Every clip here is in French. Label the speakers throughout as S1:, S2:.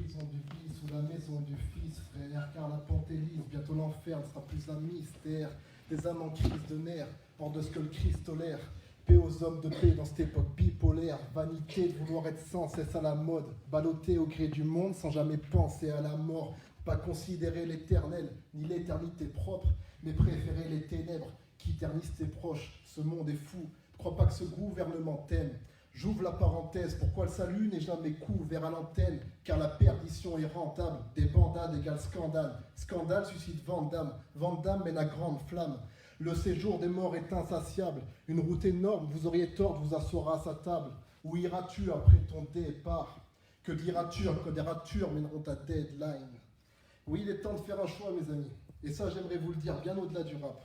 S1: prison du vice ou la maison du fils, frère, car la pente est lisse, bientôt l'enfer ne sera plus un mystère. Des âmes en crise de nerfs, hors de ce que le Christ tolère. Paix aux hommes de paix dans cette époque bipolaire. Vanité de vouloir être sans cesse à la mode. Ballotté au gré du monde sans jamais penser à la mort. Pas considérer l'éternel, ni l'éternité propre, mais préférer les ténèbres qui ternissent tes proches. Ce monde est fou, ne crois pas que ce gouvernement t'aime. J'ouvre la parenthèse, pourquoi le salut n'est jamais couvert à l'antenne? Car la perdition est rentable, des bandades égale scandale. Scandale suscite vente d'âme, vente d'âme mène à grande flamme. Le séjour des morts est insatiable, une route énorme, vous auriez tort de vous asseoir à sa table. Où iras-tu après ton départ? Que diras-tu quand des ratures mèneront ta deadline? Oui, il est temps de faire un choix, mes amis. Et ça, j'aimerais vous le dire bien au-delà du rap.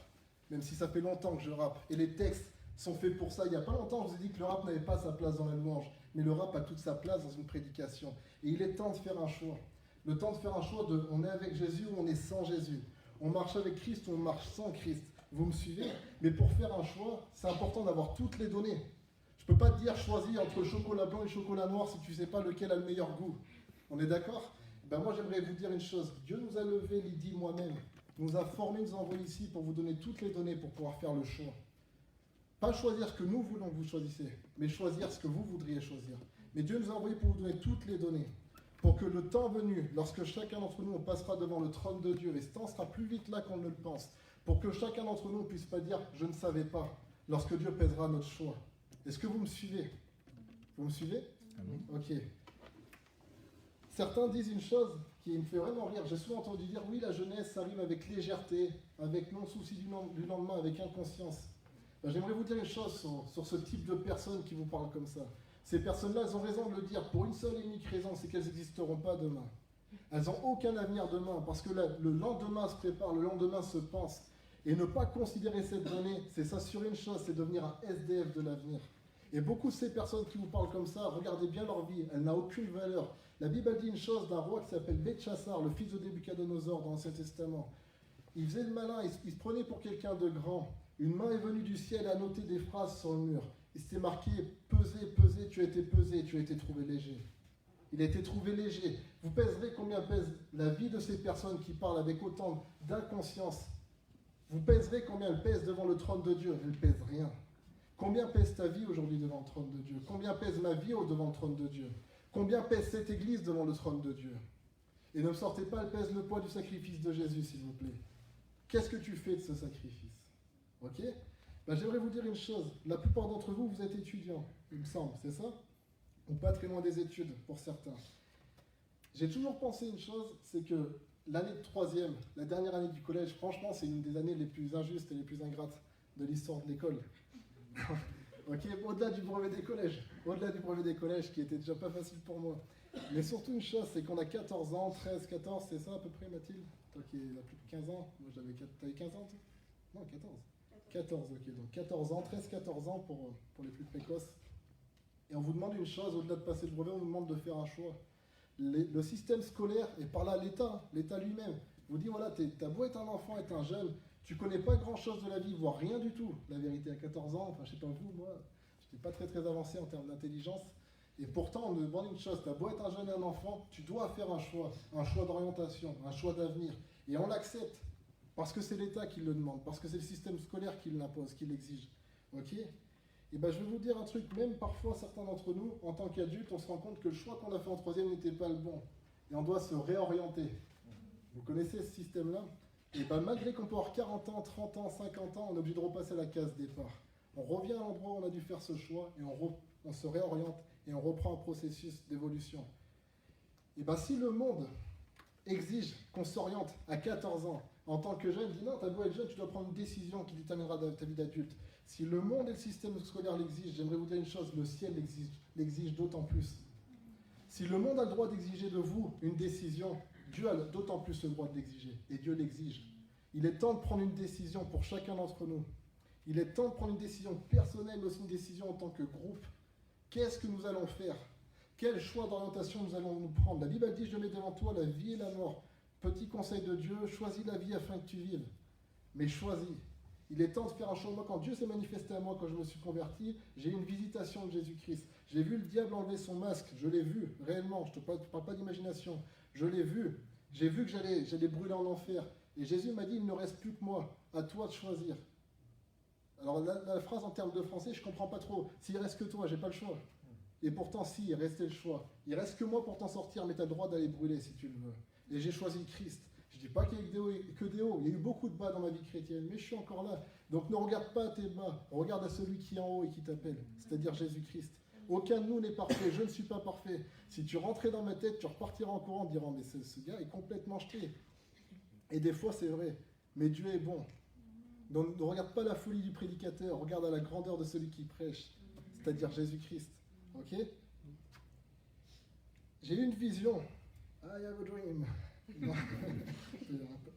S1: Même si ça fait longtemps que je rappe. Et les textes sont faits pour ça. Il n'y a pas longtemps, je vous ai dit que le rap n'avait pas sa place dans la louange. Mais le rap a toute sa place dans une prédication. Et il est temps de faire un choix. Le temps de faire un choix de on est avec Jésus ou on est sans Jésus. On marche avec Christ ou on marche sans Christ. Vous me suivez? Mais pour faire un choix, c'est important d'avoir toutes les données. Je ne peux pas te dire choisis entre chocolat blanc et chocolat noir si tu ne sais pas lequel a le meilleur goût. On est d'accord? Moi, j'aimerais vous dire une chose. Dieu nous a levé, il dit moi-même, nous a formés, nous a envoyés ici pour vous donner toutes les données pour pouvoir faire le choix. Pas choisir ce que nous voulons que vous choisissez, mais choisir ce que vous voudriez choisir. Mais Dieu nous a envoyés pour vous donner toutes les données, pour que le temps venu, lorsque chacun d'entre nous, on passera devant le trône de Dieu, et ce temps sera plus vite là qu'on ne le pense, pour que chacun d'entre nous ne puisse pas dire « je ne savais pas », lorsque Dieu pèsera notre choix. Est-ce que vous me suivez? Vous me suivez? Amen. Ok. Certains disent une chose qui me fait vraiment rire. J'ai souvent entendu dire oui, la jeunesse arrive avec légèreté, avec non-souci du lendemain, avec inconscience. J'aimerais vous dire une chose sur ce type de personnes qui vous parlent comme ça. Ces personnes-là, elles ont raison de le dire pour une seule et unique raison, c'est qu'elles n'existeront pas demain. Elles n'ont aucun avenir demain parce que le lendemain se prépare, le lendemain se pense. Et ne pas considérer cette donnée, c'est s'assurer une chose, c'est devenir un SDF de l'avenir. Et beaucoup de ces personnes qui vous parlent comme ça, regardez bien leur vie, elle n'a aucune valeur. La Bible dit une chose d'un roi qui s'appelle Belchassar, le fils de Nebuchadnezzar dans l'Ancien Testament. Il faisait le malin, il se prenait pour quelqu'un de grand. Une main est venue du ciel à noter des phrases sur le mur. Il s'était marqué « pesé, pesé, tu as été pesé, tu as été trouvé léger ». Il a été trouvé léger. Vous pèserez combien pèse la vie de ces personnes qui parlent avec autant d'inconscience. Vous pèserez combien elles pèsent devant le trône de Dieu. Elles ne pèsent rien. Combien pèse ta vie aujourd'hui devant le trône de Dieu? Combien pèse ma vie devant le trône de Dieu? Combien pèse cette église devant le trône de Dieu? Et ne me sortez pas, elle pèse le poids du sacrifice de Jésus, s'il vous plaît. Qu'est-ce que tu fais de ce sacrifice? Ok? J'aimerais vous dire une chose. La plupart d'entre vous, vous êtes étudiants, il me semble, c'est ça? Ou pas très loin des études, pour certains. J'ai toujours pensé une chose, c'est que l'année de troisième, la dernière année du collège, franchement, c'est une des années les plus injustes et les plus ingrates de l'histoire de l'école. Ok, au-delà du brevet des collèges, qui était déjà pas facile pour moi. Mais surtout une chose, c'est qu'on a 14 ans, 13, 14, c'est ça à peu près, Mathilde? Toi qui as plus de 15 ans, moi t'avais 15 ans toi? Non, 14. 14, ok, donc 14 ans, 13-14 ans pour les plus précoces. Et on vous demande une chose, au-delà de passer le brevet, on vous demande de faire un choix. Le système scolaire, et par là l'État lui-même, vous dit voilà, t'as beau être un enfant, être un jeune, tu connais pas grand-chose de la vie, voire rien du tout. La vérité, à 14 ans, enfin je sais pas vous, moi, j'étais pas très avancé en termes d'intelligence. Et pourtant, on nous demande une chose, t'as beau être un jeune et un enfant, tu dois faire un choix d'orientation, un choix d'avenir. Et on l'accepte, parce que c'est l'État qui le demande, parce que c'est le système scolaire qui l'impose, qui l'exige. Ok? Et je vais vous dire un truc, même parfois certains d'entre nous, en tant qu'adultes, on se rend compte que le choix qu'on a fait en troisième n'était pas le bon. Et on doit se réorienter. Vous connaissez ce système-là? Et malgré qu'on peut avoir 40 ans, 30 ans, 50 ans, on est obligé de repasser à la case départ. On revient à l'endroit où on a dû faire ce choix et on se réoriente et on reprend un processus d'évolution. Et si le monde exige qu'on s'oriente à 14 ans, en tant que jeune, dit non, t'as beau être jeune, tu dois prendre une décision qui déterminera ta vie d'adulte. Si le monde et le système scolaire l'exigent, j'aimerais vous dire une chose, le ciel l'exige d'autant plus. Si le monde a le droit d'exiger de vous une décision, Dieu a d'autant plus le droit de l'exiger, et Dieu l'exige. Il est temps de prendre une décision pour chacun d'entre nous. Il est temps de prendre une décision personnelle, mais aussi une décision en tant que groupe. Qu'est-ce que nous allons faire? Quel choix d'orientation nous allons nous prendre? La Bible dit, je mets devant toi la vie et la mort. Petit conseil de Dieu, choisis la vie afin que tu vives. Mais choisis. Il est temps de faire un changement. Quand Dieu s'est manifesté à moi, quand je me suis converti, j'ai eu une visitation de Jésus-Christ. J'ai vu le diable enlever son masque. Je l'ai vu, réellement. Je ne parle pas d'imagination. Je l'ai vu. J'ai vu que j'allais brûler en enfer. Et Jésus m'a dit, il ne reste plus que moi. À toi de choisir. Alors la phrase en termes de français, je ne comprends pas trop. S'il reste que toi, j'ai pas le choix. Et pourtant, si, il restait le choix. Il reste que moi pour t'en sortir, mais tu as le droit d'aller brûler si tu le veux. Et j'ai choisi le Christ. Je ne dis pas qu'il y a que des hauts. Il y a eu beaucoup de bas dans ma vie chrétienne, mais je suis encore là. Donc ne regarde pas tes bas. Regarde à celui qui est en haut et qui t'appelle, c'est-à-dire Jésus-Christ. Aucun de nous n'est parfait. Je ne suis pas parfait. Si tu rentrais dans ma tête, tu repartiras en courant en disant, mais ce gars est complètement jeté. Et des fois, c'est vrai. Mais Dieu est bon. Donc ne regarde pas la folie du prédicateur. Regarde à la grandeur de celui qui prêche, c'est-à-dire Jésus-Christ. Ok? J'ai eu une vision. I have a dream.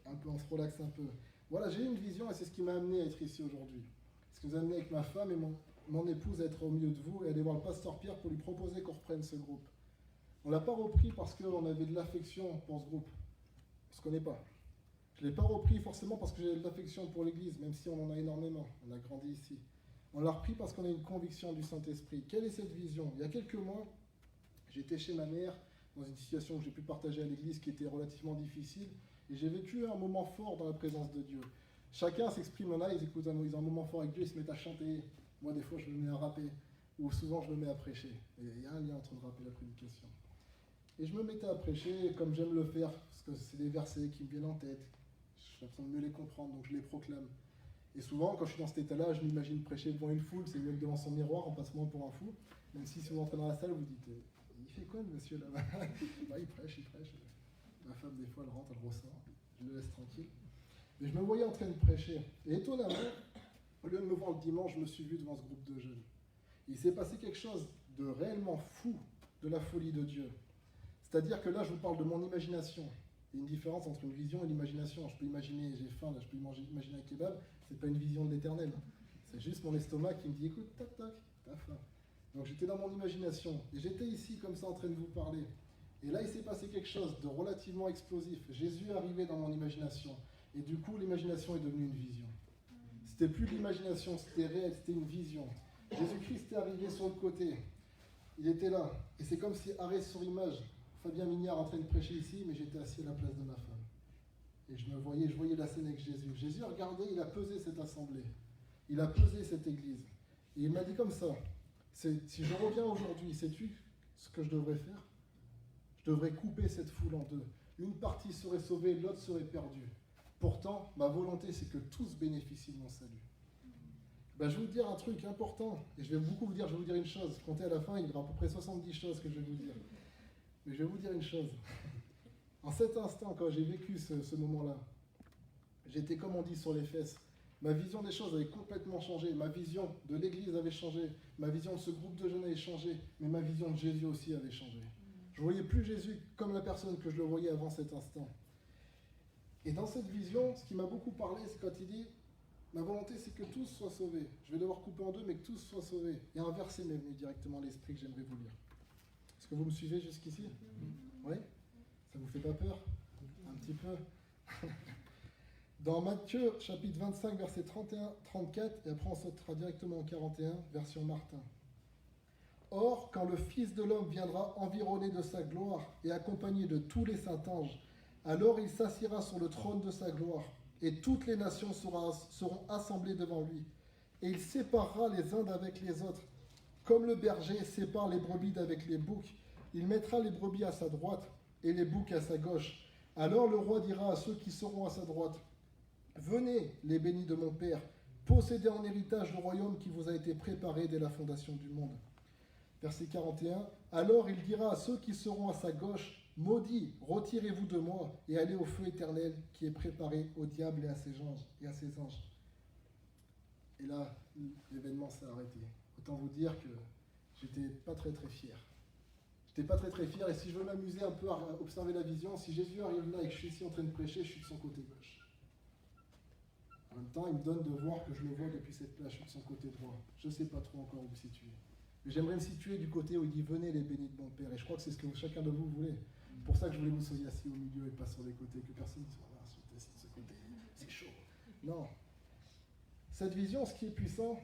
S1: un peu, on se relaxe un peu. Voilà, j'ai eu une vision et c'est ce qui m'a amené à être ici aujourd'hui. Ce qui nous a amené avec ma femme et mon épouse à être au milieu de vous et aller voir le pasteur Pierre pour lui proposer qu'on reprenne ce groupe. On ne l'a pas repris parce qu'on avait de l'affection pour ce groupe. On ne se connaît pas. Je ne l'ai pas repris forcément parce que j'ai de l'affection pour l'Église, même si on en a énormément. On a grandi ici. On l'a repris parce qu'on a une conviction du Saint-Esprit. Quelle est cette vision? Il y a quelques mois, j'étais chez ma mère dans une situation que j'ai pu partager à l'église qui était relativement difficile, et j'ai vécu un moment fort dans la présence de Dieu. Chacun s'exprime là, ils ont un moment fort avec Dieu, ils se mettent à chanter. Moi, des fois, je me mets à rapper, ou souvent, je me mets à prêcher. Et il y a un lien entre le rap et la prédication. Et je me mettais à prêcher comme j'aime le faire, parce que c'est des versets qui me viennent en tête. J'ai l'impression de mieux les comprendre, donc je les proclame. Et souvent, quand je suis dans cet état-là, je m'imagine prêcher devant une foule, c'est mieux que devant son miroir, en passant pour un fou. Même si vous entrez dans la salle, vous dites, il fait quoi le monsieur là-bas? Bah, il prêche. Ma femme, des fois, elle rentre, elle ressort. Je le laisse tranquille. Mais je me voyais en train de prêcher. Et étonnamment, au lieu de me voir le dimanche, je me suis vu devant ce groupe de jeunes. Il s'est passé quelque chose de réellement fou, de la folie de Dieu. C'est-à-dire que là, je vous parle de mon imagination. Il y a une différence entre une vision et l'imagination. Je peux imaginer, j'ai faim, là, je peux imaginer un kebab, c'est pas une vision de l'éternel. C'est juste mon estomac qui me dit, écoute, tac, tac, t'as faim. Donc j'étais dans mon imagination, et j'étais ici comme ça en train de vous parler. Et là, il s'est passé quelque chose de relativement explosif. Jésus est arrivé dans mon imagination, et du coup, l'imagination est devenue une vision. C'était plus l'imagination, c'était réel, c'était une vision. Jésus-Christ est arrivé sur le côté, il était là, et c'est comme si, arrêt sur image, Fabien Mignard en train de prêcher ici, mais j'étais assis à la place de ma femme. Et je voyais la scène avec Jésus. Jésus a regardé, il a pesé cette assemblée. Il a pesé cette église. Et il m'a dit comme ça, si je reviens aujourd'hui, sais-tu ce que je devrais faire? Je devrais couper cette foule en deux. Une partie serait sauvée, l'autre serait perdue. Pourtant, ma volonté, c'est que tous bénéficient de mon salut. Ben, je vais vous dire un truc important, et je vais vous dire une chose. Comptez à la fin, il y aura à peu près 70 choses que je vais vous dire. Mais je vais vous dire une chose. En cet instant, quand j'ai vécu ce moment-là, j'étais, comme on dit, sur les fesses. Ma vision des choses avait complètement changé. Ma vision de l'Église avait changé. Ma vision de ce groupe de jeunes avait changé. Mais ma vision de Jésus aussi avait changé. Je ne voyais plus Jésus comme la personne que je le voyais avant cet instant. Et dans cette vision, ce qui m'a beaucoup parlé, c'est quand il dit « Ma volonté, c'est que tous soient sauvés. Je vais devoir couper en deux, mais que tous soient sauvés. » Il y a un verset m'est venu directement à l'esprit que j'aimerais vous lire. Est-ce que vous me suivez jusqu'ici? Oui? Ça vous fait pas peur? Un petit peu? Dans Matthieu, chapitre 25, verset 31-34, et après on sautera directement au 41, version Martin. Or, quand le Fils de l'homme viendra environné de sa gloire et accompagné de tous les saints anges, alors il s'assiera sur le trône de sa gloire, et toutes les nations seront assemblées devant lui. Et il séparera les uns d'avec les autres. Comme le berger sépare les brebis d'avec les boucs, il mettra les brebis à sa droite et les boucs à sa gauche. Alors le roi dira à ceux qui seront à sa droite, « Venez, les bénis de mon Père, possédez en héritage le royaume qui vous a été préparé dès la fondation du monde. » Verset 41, « Alors il dira à ceux qui seront à sa gauche, « Maudits, retirez-vous de moi et allez au feu éternel qui est préparé au diable et à ses anges. » Et là, l'événement s'est arrêté. Autant vous dire que j'étais pas très fier. J'étais pas très fier, et si je veux m'amuser un peu à observer la vision, si Jésus arrive là et que je suis ici en train de prêcher, je suis de son côté gauche. En même temps, il me donne de voir que je le vois depuis cette place, je suis de son côté droit. Je ne sais pas trop encore où me situer. Mais j'aimerais me situer du côté où il dit « Venez les bénis de mon Père ». Et je crois que c'est ce que chacun de vous voulez. C'est pour ça que je voulais que vous soyez assis au milieu et pas sur les côtés, que personne ne soit là, assis de ce côté. C'est chaud. Non. Cette vision, ce qui est puissant,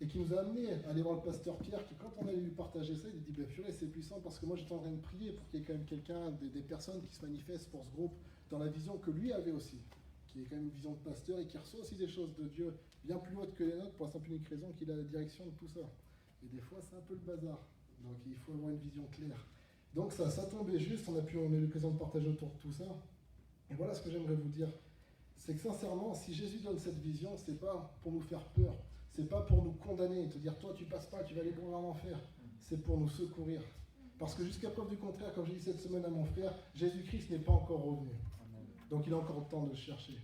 S1: et qui nous a amené à aller voir le pasteur Pierre, qui quand on a lui partagé ça, il a dit, purée, c'est puissant parce que moi j'étais en train de prier pour qu'il y ait quand même quelqu'un, des personnes qui se manifestent pour ce groupe dans la vision que lui avait aussi, qui est quand même une vision de pasteur et qui reçoit aussi des choses de Dieu bien plus hautes que les nôtres pour la simple et unique raison qu'il a la direction de tout ça. Et des fois, c'est un peu le bazar. Donc il faut avoir une vision claire. Donc ça tombait juste, on a eu l'occasion de partager autour de tout ça. Et voilà ce que j'aimerais vous dire. C'est que sincèrement, si Jésus donne cette vision, c'est pas pour nous faire peur. C'est pas pour nous condamner et te dire, toi tu passes pas, tu vas aller mourir en enfer. C'est pour nous secourir. Parce que jusqu'à preuve du contraire, comme j'ai dit cette semaine à mon frère, Jésus-Christ n'est pas encore revenu. Donc il a encore le temps de le chercher.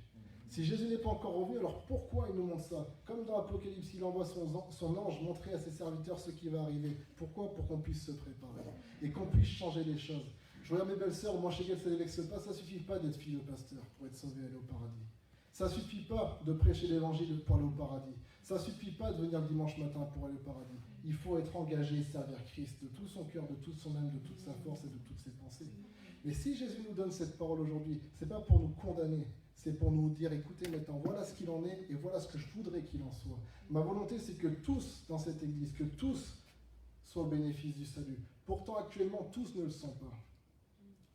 S1: Si Jésus n'est pas encore revenu, alors pourquoi il nous montre ça? Comme dans l'Apocalypse, il envoie son ange montrer à ses serviteurs ce qui va arriver. Pourquoi? Pour qu'on puisse se préparer et qu'on puisse changer les choses. Je regarde mes belles-sœurs, moi chez Guelph pas, ça ne suffit pas d'être fille de pasteur pour être sauvé et aller au paradis. Ça ne suffit pas de prêcher l'évangile pour aller au paradis. Ça ne suffit pas de venir le dimanche matin pour aller au paradis. Il faut être engagé et servir Christ de tout son cœur, de toute son âme, de toute sa force et de toutes ses pensées. Mais si Jésus nous donne cette parole aujourd'hui, ce n'est pas pour nous condamner, c'est pour nous dire, écoutez maintenant, voilà ce qu'il en est et voilà ce que je voudrais qu'il en soit. Ma volonté, c'est que tous dans cette église, que tous soient au bénéfice du salut. Pourtant, actuellement, tous ne le sont pas.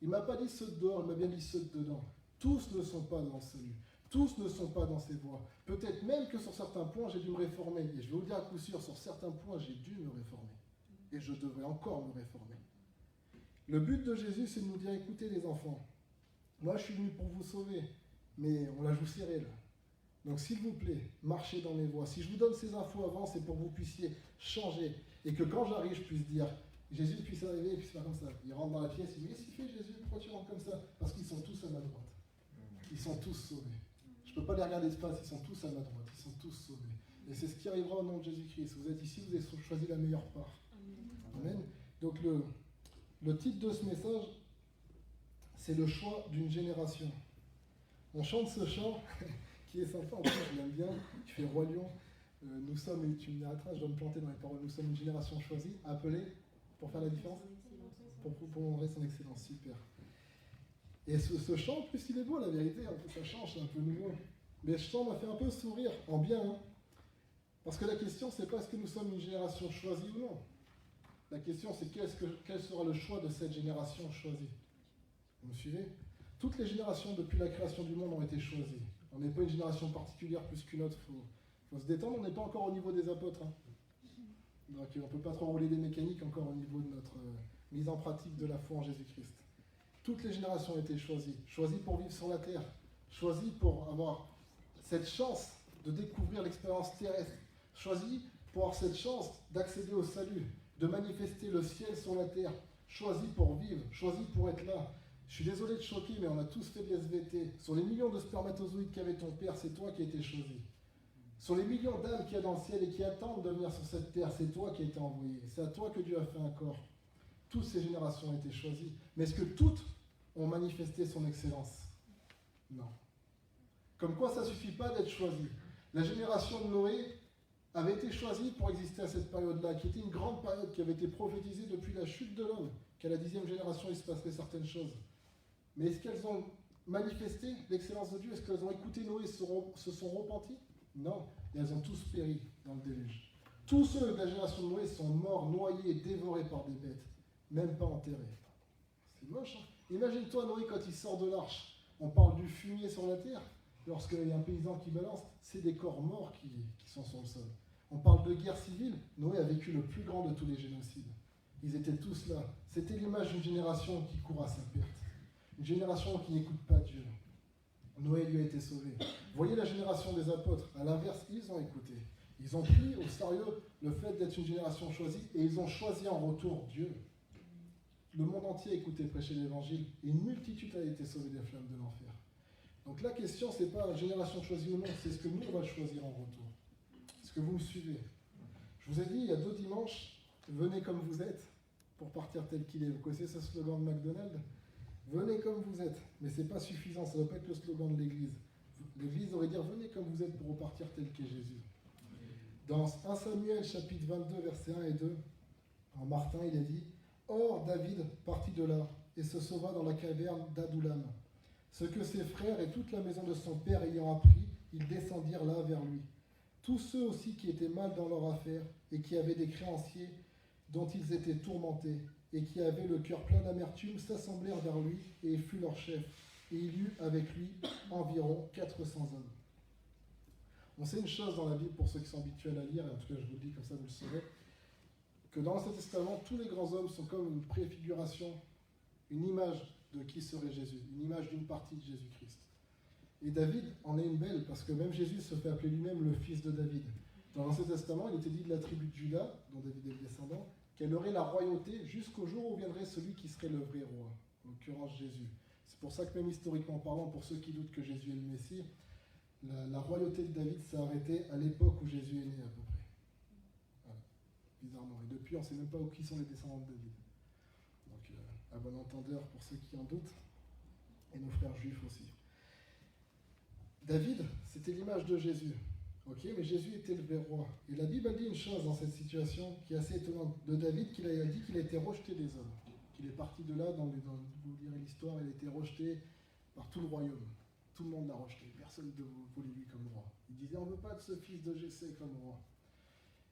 S1: Il ne m'a pas dit ceux de dehors, il m'a bien dit ceux de dedans. Tous ne sont pas dans le salut. Tous ne sont pas dans ces voies. Peut-être même que sur certains points, j'ai dû me réformer. Et je vais vous le dire à coup sûr, sur certains points, j'ai dû me réformer. Et je devrais encore me réformer. Le but de Jésus, c'est de nous dire, écoutez les enfants, moi je suis venu pour vous sauver, mais on la joue serrée là. Donc s'il vous plaît, marchez dans mes voies. Si je vous donne ces infos avant, c'est pour que vous puissiez changer. Et que quand j'arrive, je puisse dire, Jésus puisse arriver et puisse faire comme ça. Il rentre dans la pièce, il dit, qu'est-ce qu'il fait Jésus? Pourquoi tu rentres comme ça? Parce qu'ils sont tous à ma droite. Ils sont tous sauvés. Je ne peux pas les regarder d'espace, ils sont tous à ma droite, ils sont tous sauvés. Et c'est ce qui arrivera au nom de Jésus-Christ. Vous êtes ici, vous avez choisi la meilleure part. Amen. Donc le titre de ce message, c'est le choix d'une génération. On chante ce chant qui est sympa, en plus je l'aime bien, qui fait Roi Lion. Nous sommes, et tu me l'arrêteras, je dois me planter dans les paroles, nous sommes une génération choisie, appelée pour faire la différence, pour montrer son excellence, super. Et ce chant, en plus il est beau la vérité, un peu, ça change, c'est un peu nouveau. Mais ce chant m'a fait un peu sourire, en bien. Hein. Parce que la question, c'est pas est-ce que nous sommes une génération choisie ou non. La question, c'est quel sera le choix de cette génération choisie. Vous me suivez? Toutes les générations depuis la création du monde ont été choisies. On n'est pas une génération particulière plus qu'une autre. Il faut se détendre, on n'est pas encore au niveau des apôtres. Hein. Donc on ne peut pas trop rouler des mécaniques encore au niveau de notre mise en pratique de la foi en Jésus-Christ. Toutes les générations ont été choisies. Choisies pour vivre sur la terre. Choisies pour avoir cette chance de découvrir l'expérience terrestre. Choisies pour avoir cette chance d'accéder au salut, de manifester le ciel sur la terre. Choisies pour vivre, choisies pour être là. Je suis désolé de choquer, mais on a tous fait de l'SVT. Sur les millions de spermatozoïdes qu'avait ton père, c'est toi qui as été choisi. Sur les millions d'âmes qu'il y a dans le ciel et qui attendent de venir sur cette terre, c'est toi qui as été envoyé. C'est à toi que Dieu a fait un corps. Toutes ces générations ont été choisies. Mais est-ce que toutes ont manifesté son excellence? Non. Comme quoi, ça ne suffit pas d'être choisi. La génération de Noé avait été choisie pour exister à cette période-là, qui était une grande période qui avait été prophétisée depuis la chute de l'homme, qu'à la 10e génération, il se passerait certaines choses. Mais est-ce qu'elles ont manifesté l'excellence de Dieu? Est-ce qu'elles ont écouté Noé et se sont repenties? Non. Et elles ont tous péri dans le déluge. Tous ceux de la génération de Noé sont morts, noyés, dévorés par des bêtes, même pas enterrés. C'est moche, hein? Imagine-toi Noé quand il sort de l'arche. On parle du fumier sur la terre. Lorsqu'il y a un paysan qui balance, c'est des corps morts qui sont sur le sol. On parle de guerre civile. Noé a vécu le plus grand de tous les génocides. Ils étaient tous là. C'était l'image d'une génération qui court à sa perte. Une génération qui n'écoute pas Dieu. Noé lui a été sauvé. Voyez la génération des apôtres. À l'inverse, ils ont écouté. Ils ont pris au sérieux le fait d'être une génération choisie et ils ont choisi en retour Dieu. Le monde entier a écouté prêcher l'évangile et une multitude a été sauvée des flammes de l'enfer. Donc la question, c'est pas la génération choisie ou non, c'est ce que nous, on va choisir en retour. Est-ce que vous me suivez? Je vous ai dit, il y a 2 dimanches, venez comme vous êtes pour partir tel qu'il est. Vous connaissez ce slogan de McDonald's? Venez comme vous êtes, mais ce n'est pas suffisant, ça ne doit pas être le slogan de l'Église. L'Église devrait dire venez comme vous êtes pour repartir tel qu'est Jésus. Dans 1 Samuel chapitre 22 versets 1 et 2, en Martin il est dit « Or David partit de là et se sauva dans la caverne d'Adoulam. Ce que ses frères et toute la maison de son père ayant appris, ils descendirent là vers lui. Tous ceux aussi qui étaient mal dans leur affaire et qui avaient des créanciers dont ils étaient tourmentés et qui avaient le cœur plein d'amertume s'assemblèrent vers lui et il fut leur chef. Et il eut avec lui environ 400 hommes. On sait une chose dans la Bible, pour ceux qui sont habitués à la lire, et en tout cas je vous le dis comme ça vous le saurez, que dans l'Ancien Testament, tous les grands hommes sont comme une préfiguration, une image de qui serait Jésus, une image d'une partie de Jésus-Christ. Et David en est une belle, parce que même Jésus se fait appeler lui-même le fils de David. Dans l'Ancien Testament, il était dit de la tribu de Juda, dont David est le descendant, qu'elle aurait la royauté jusqu'au jour où viendrait celui qui serait le vrai roi, en l'occurrence Jésus. C'est pour ça que même historiquement parlant, pour ceux qui doutent que Jésus est le Messie, la royauté de David s'est arrêtée à l'époque où Jésus est né à peu près. Voilà. Bizarrement. Et depuis, on ne sait même pas qui sont les descendants de David. Donc, à bon entendeur pour ceux qui en doutent, et nos frères juifs aussi. David, c'était l'image de Jésus. Ok, mais Jésus était le vrai roi. Et la Bible a dit une chose dans cette situation qui est assez étonnante de David, qu'il a dit qu'il a été rejeté des hommes. Qu'il est parti de là, vous lirez l'histoire, il a été rejeté par tout le royaume. Tout le monde l'a rejeté. Personne ne voulait lui comme roi. Il disait, on ne veut pas de ce fils de Jessé comme roi.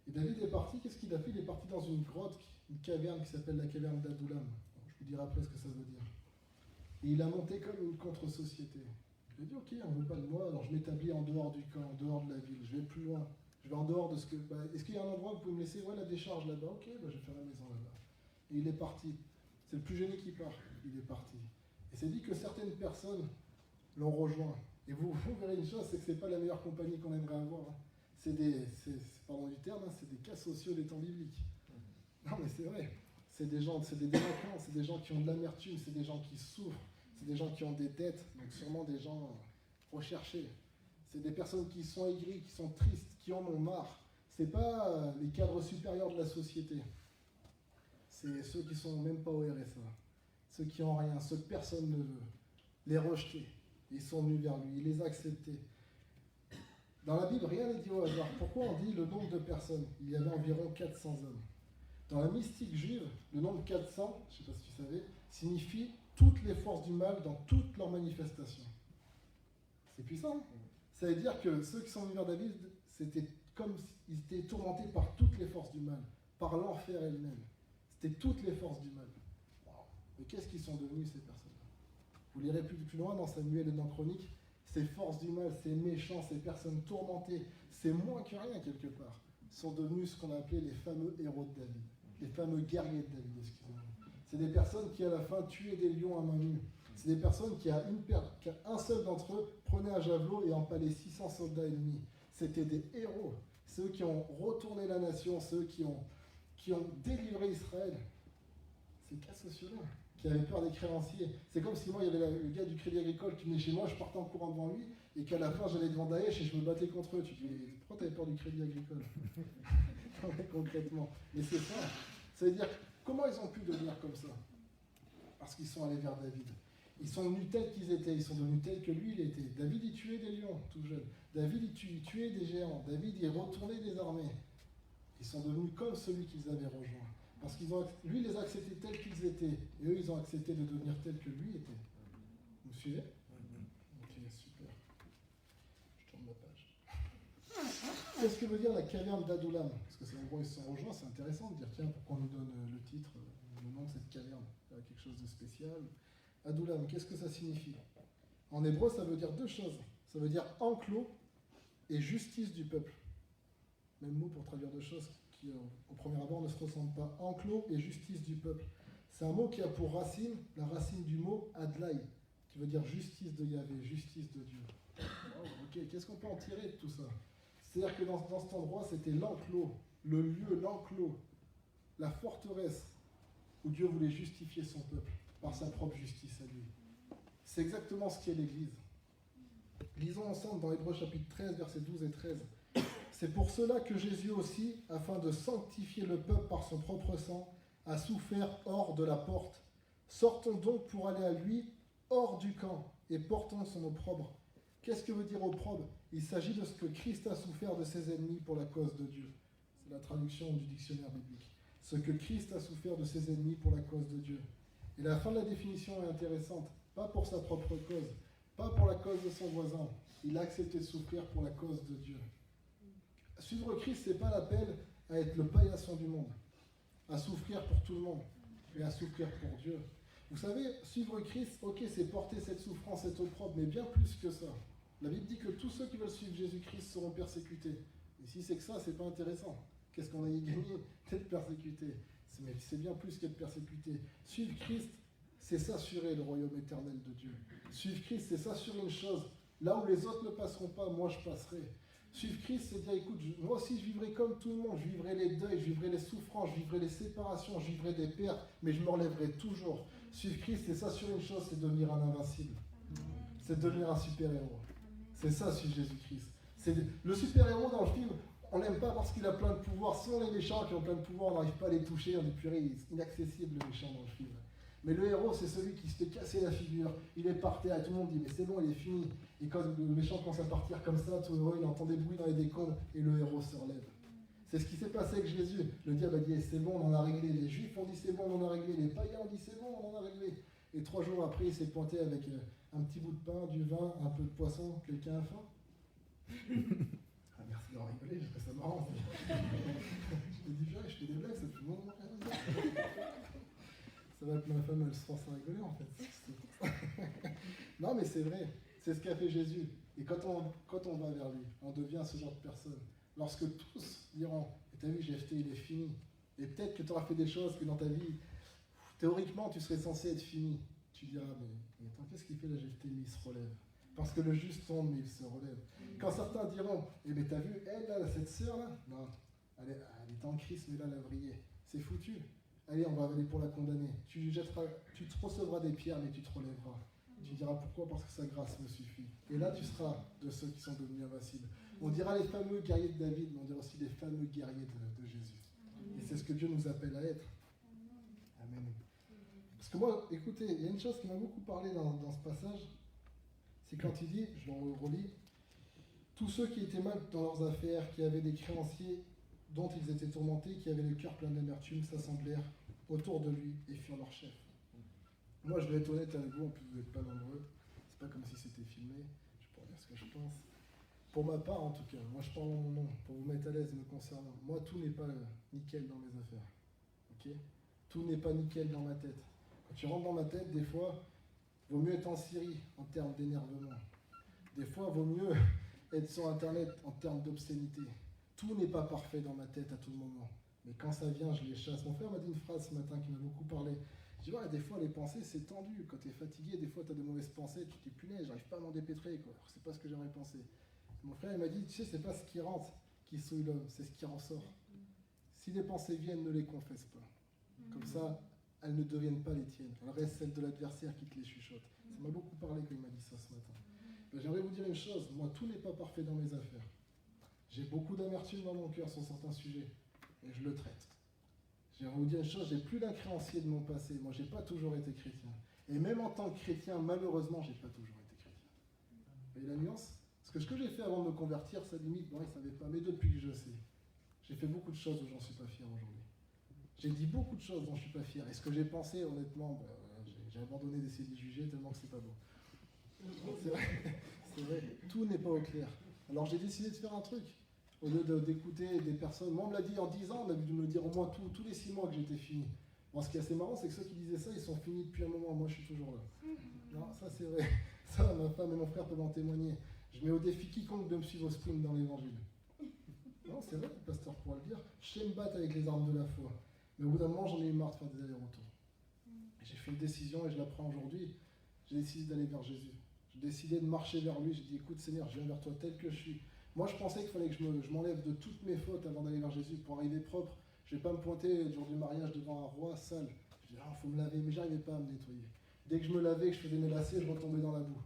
S1: Et David est parti, qu'est-ce qu'il a fait? Il est parti dans une grotte, une caverne qui s'appelle la caverne d'Adullam. Je vous dirai après ce que ça veut dire. Et il a monté comme une contre-société. Il a dit, ok, on ne veut pas de moi, alors je m'établis en dehors du camp, en dehors de la ville, je vais plus loin. Je vais en dehors de ce que... est-ce qu'il y a un endroit où vous pouvez me laisser? Ouais, la décharge là-bas. Ok, je vais faire la maison là-bas. Et il est parti. C'est le plus gêné qui part. Il est parti. Et c'est dit que certaines personnes l'ont rejoint. Et vous verrez une chose, c'est que ce n'est pas la meilleure compagnie qu'on aimerait avoir. Hein. Pardon du terme, hein, c'est des cas sociaux des temps bibliques. Non mais c'est vrai. C'est des gens, c'est des délinquants, c'est des gens qui ont de l'amertume, c'est des gens qui souffrent, c'est des gens qui ont des dettes, donc sûrement des gens recherchés. C'est des personnes qui sont aigries, qui sont tristes, qui en ont marre. C'est pas les cadres supérieurs de la société. C'est ceux qui sont même pas au RSA. Ceux qui n'ont rien, ceux que personne ne veut. Les rejeter. Ils sont venus vers lui, il les a acceptés. Dans la Bible, rien n'est dit au hasard. Pourquoi on dit le nombre de personnes? Il y avait environ 400 hommes. Dans la mystique juive, le nombre 400, je ne sais pas si tu savais, signifie toutes les forces du mal dans toutes leurs manifestations. C'est puissant. Ça veut dire que ceux qui sont venus vers David, c'était comme s'ils étaient tourmentés par toutes les forces du mal, par l'enfer elle-même. C'était toutes les forces du mal. Wow. Mais qu'est-ce qu'ils sont devenus ces personnes? Vous lirez plus loin dans Samuel et dans Chronique, ces forces du mal, ces méchants, ces personnes tourmentées, c'est moins que rien quelque part, sont devenus ce qu'on a appelé les fameux héros de David, les fameux guerriers de David, excusez-moi. C'est des personnes qui à la fin tuaient des lions à main nue. C'est des personnes qui, un seul d'entre eux, prenait un javelot et empalait 600 soldats ennemis. C'était des héros, ceux qui ont retourné la nation, ceux qui ont délivré Israël. Ces cas sociaux-là, qui avaient peur des créanciers. C'est comme si moi, il y avait le gars du Crédit Agricole qui venait chez moi, je partais en courant devant lui, et qu'à la fin, j'allais devant Daesh et je me battais contre eux. Tu dis, pourquoi tu avais peur du Crédit Agricole? Concrètement. Mais c'est ça. Ça veut dire, comment ils ont pu devenir comme ça? Parce qu'ils sont allés vers David. Ils sont venus tels qu'ils étaient, ils sont devenus tels que lui, il était. David, il tuait des lions, tout jeune. David, il tuait des géants. David, il retournait des armées. Ils sont devenus comme celui qu'ils avaient rejoint. Parce lui, il les a acceptés tels qu'ils étaient. Et eux, ils ont accepté de devenir tels que lui était. Vous me suivez? Ok, super. Je tourne la page. Qu'est-ce que veut dire la caverne d'Adullam? Parce que c'est l'endroit où ils se sont rejoints, c'est intéressant de dire, tiens, pourquoi on nous donne le titre, le nom de cette caverne? Il y a quelque chose de spécial. Adullam, qu'est-ce que ça signifie? En hébreu, ça veut dire deux choses. Ça veut dire enclos et justice du peuple. Même mot pour traduire deux choses qui, au premier abord, ne se ressemblent pas. Enclos et justice du peuple. C'est un mot qui a pour racine, la racine du mot Adlaï, qui veut dire justice de Yahvé, justice de Dieu. Oh, ok, qu'est-ce qu'on peut en tirer de tout ça? C'est-à-dire que dans cet endroit, c'était l'enclos, le lieu, l'enclos, la forteresse où Dieu voulait justifier son peuple par sa propre justice à lui. C'est exactement ce qu'est l'Église. Lisons ensemble dans Hébreux chapitre 13, versets 12 et 13. C'est pour cela que Jésus aussi, afin de sanctifier le peuple par son propre sang, a souffert hors de la porte. Sortons donc pour aller à lui, hors du camp, et portons son opprobre. Qu'est-ce que veut dire opprobre? Il s'agit de ce que Christ a souffert de ses ennemis pour la cause de Dieu. C'est la traduction du dictionnaire biblique. Ce que Christ a souffert de ses ennemis pour la cause de Dieu. Et la fin de la définition est intéressante. Pas pour sa propre cause, pas pour la cause de son voisin. Il a accepté de souffrir pour la cause de Dieu. Suivre Christ, c'est pas l'appel à être le paillasson du monde, à souffrir pour tout le monde, mais à souffrir pour Dieu. Vous savez, suivre Christ, ok, c'est porter cette souffrance, cette opprobre, mais bien plus que ça. La Bible dit que tous ceux qui veulent suivre Jésus-Christ seront persécutés. Et si c'est que ça, c'est pas intéressant. Qu'est-ce qu'on a y gagné d'être persécuté? Mais c'est bien plus qu'être persécuté. Suivre Christ, c'est s'assurer le royaume éternel de Dieu. Suivre Christ, c'est s'assurer une chose. Là où les autres ne passeront pas, moi je passerai. Suivre Christ, c'est dire, écoute, moi aussi je vivrai comme tout le monde. Je vivrai les deuils, je vivrai les souffrances, je vivrai les séparations, je vivrai des pertes, mais je me relèverai toujours. Suivre Christ, c'est s'assurer une chose, c'est devenir un invincible. C'est devenir un super-héros. C'est ça, suivre Jésus-Christ. Le super-héros dans le film, on n'aime pas parce qu'il a plein de pouvoirs. Souvent les méchants qui ont plein de pouvoirs, on n'arrive pas à les toucher, on dit purée, il est inaccessible le méchant dans le film. Mais le héros, c'est celui qui se fait casser la figure, il est par terre, et tout le monde dit mais c'est bon, il est fini. Et quand le méchant commence à partir comme ça, tout heureux, il entend des bruits dans les décombres, et le héros se relève. C'est ce qui s'est passé avec Jésus. Le diable a dit c'est bon, on en a réglé. Les juifs ont dit c'est bon, on en a réglé. Les païens ont dit c'est bon, on en a réglé. Et 3 jours après, il s'est pointé avec un petit bout de pain, du vin, un peu de poisson. Quelqu'un a faim? Ah, merci d'avoir rigolé, j'ai trouvé ça marrant. Je me dis, je fais des blagues, ça fait longtemps. Ça va être ma femme, elle se force à rigoler en fait. Non, mais c'est vrai, c'est ce qu'a fait Jésus. Et quand on va vers lui, on devient ce genre de personne. Lorsque tous diront, t'as vu, Jephthé, il est fini. Et peut-être que tu auras fait des choses que dans ta vie, théoriquement, tu serais censé être fini. Tu diras, mais attends, qu'est-ce qu'il fait là, Jephthé? Il se relève. Parce que le juste tombe, mais il se relève. Quand certains diront, mais t'as vu, elle là, cette sœur-là, non, elle est en Christ, mais là, elle a brillé. C'est foutu. Allez, on va aller pour la condamner. Tu te recevras des pierres, mais tu te relèveras. Tu diras pourquoi? Parce que sa grâce me suffit. Et là, tu seras de ceux qui sont devenus invincibles. On dira les fameux guerriers de David, mais on dira aussi les fameux guerriers de Jésus. Et c'est ce que Dieu nous appelle à être. Amen. Parce que moi, écoutez, il y a une chose qui m'a beaucoup parlé dans ce passage, c'est quand il dit, je le relis, tous ceux qui étaient mal dans leurs affaires, qui avaient des créanciers dont ils étaient tourmentés, qui avaient le cœur plein d'amertume, s'assemblèrent autour de lui et furent leurs chefs. Moi, je vais être honnête avec vous, en plus vous n'êtes pas nombreux, c'est pas comme si c'était filmé, je pourrais dire ce que je pense. Pour ma part, en tout cas, moi je parle en mon nom, pour vous mettre à l'aise me concernant. Moi, tout n'est pas nickel dans mes affaires. Ok? Tout n'est pas nickel dans ma tête. Quand tu rentres dans ma tête, des fois, vaut mieux être en Syrie en termes d'énervement. Des fois, vaut mieux être sur Internet en termes d'obscénité. Tout n'est pas parfait dans ma tête à tout moment. Mais quand ça vient, je les chasse. Mon frère m'a dit une phrase ce matin qui m'a beaucoup parlé. Je dis, ouais, des fois, les pensées, c'est tendu. Quand tu es fatigué, des fois, tu as de mauvaises pensées. Tu te dis, punaise, j'arrive pas à m'en dépêtrer. Quoi. Alors, c'est pas ce que j'aimerais penser. Mon frère, il m'a dit, tu sais, c'est pas ce qui rentre qui souille l'homme, c'est ce qui ressort. Si les pensées viennent, ne les confesse pas. Comme ça, elles ne deviennent pas les tiennes. Elles restent celles de l'adversaire qui te les chuchote. Ça m'a beaucoup parlé quand il m'a dit ça ce matin. Ben, j'aimerais vous dire une chose, moi, tout n'est pas parfait dans mes affaires. J'ai beaucoup d'amertume dans mon cœur sur certains sujets, et je le traite. J'aimerais vous dire une chose, j'ai plus d'un créancier de mon passé. Moi, j'ai pas toujours été chrétien. Et même en tant que chrétien, malheureusement, j'ai pas toujours été chrétien. Vous voyez la nuance? Parce que ce que j'ai fait avant de me convertir, ça limite, bon, il ne savait pas, mais depuis que je sais, j'ai fait beaucoup de choses où j'en suis pas fier aujourd'hui. J'ai dit beaucoup de choses dont je suis pas fier. Et ce que j'ai pensé, honnêtement, j'ai abandonné d'essayer de les juger tellement que c'est pas beau. C'est vrai, tout n'est pas au clair. Alors j'ai décidé de faire un truc. Au lieu d'écouter des personnes, moi on me l'a dit en 10 ans, on a dû me le dire au moins tous les 6 mois que j'étais fini. Bon, ce qui est assez marrant, c'est que ceux qui disaient ça, ils sont finis depuis un moment, moi je suis toujours là. Non, ça c'est vrai. Ça, ma femme et mon frère peuvent en témoigner. Je mets au défi quiconque de me suivre au sprint dans l'évangile. Non, c'est vrai, le pasteur pourra le dire. Je sais me battre avec les armes de la foi. Mais au bout d'un moment, j'en ai eu marre de faire des allers-retours. J'ai fait une décision et je la prends aujourd'hui. J'ai décidé d'aller vers Jésus. J'ai décidé de marcher vers lui. J'ai dit, écoute Seigneur, je viens vers toi tel que je suis. Moi, je pensais qu'il fallait que je m'enlève de toutes mes fautes avant d'aller vers Jésus pour arriver propre. Je ne vais pas me pointer le jour du mariage devant un roi sale. Je dis, il faut me laver, mais j'arrivais pas à me nettoyer. Dès que je me lavais, que je faisais mes lacets, je retombais dans la boue.